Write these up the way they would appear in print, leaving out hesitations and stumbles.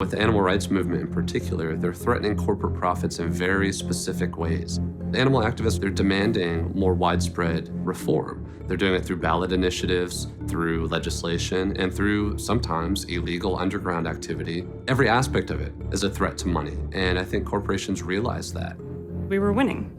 With the animal rights movement in particular, they're threatening corporate profits in very specific ways. The animal activists, they're demanding more widespread reform. They're doing it through ballot initiatives, through legislation, and through sometimes illegal underground activity. Every aspect of it is a threat to money, and I think corporations realize that. We were winning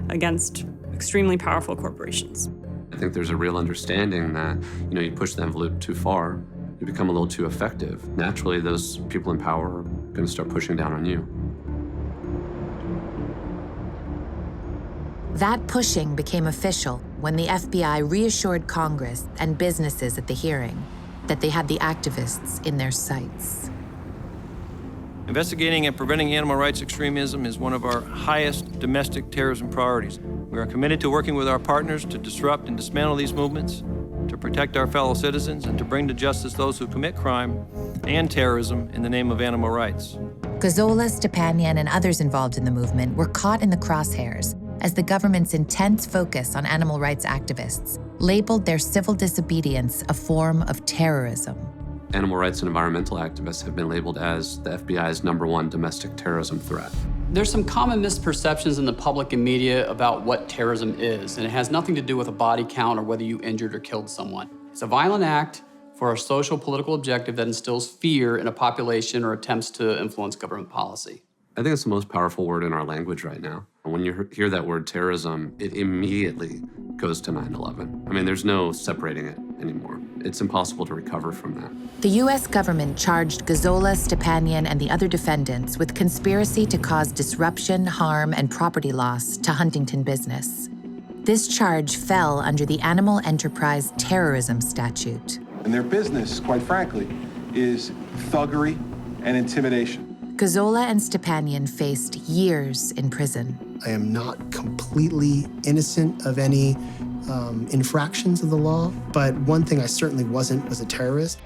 against extremely powerful corporations. I think there's a real understanding that, you push the envelope too far, you become a little too effective. Naturally, those people in power are going to start pushing down on you. That pushing became official when the FBI reassured Congress and businesses at the hearing that they had the activists in their sights. Investigating and preventing animal rights extremism is one of our highest domestic terrorism priorities. We are committed to working with our partners to disrupt and dismantle these movements, to protect our fellow citizens, and to bring to justice those who commit crime and terrorism in the name of animal rights. Gyllenhaal, Stepanian, and others involved in the movement were caught in the crosshairs as the government's intense focus on animal rights activists labeled their civil disobedience a form of terrorism. Animal rights and environmental activists have been labeled as the FBI's #1 domestic terrorism threat. There's some common misperceptions in the public and media about what terrorism is, and it has nothing to do with a body count or whether you injured or killed someone. It's a violent act for a social political objective that instills fear in a population or attempts to influence government policy. I think it's the most powerful word in our language right now. When you hear that word terrorism, it immediately goes to 9/11. I mean, there's no separating it anymore. It's impossible to recover from that. The U.S. government charged Gyllenhaal, Stepanian, and the other defendants with conspiracy to cause disruption, harm, and property loss to Huntington business. This charge fell under the Animal Enterprise Terrorism Statute. And their business, quite frankly, is thuggery and intimidation. Gyllenhaal and Stepanian faced years in prison. I am not completely innocent of any infractions of the law, but one thing I certainly wasn't was a terrorist.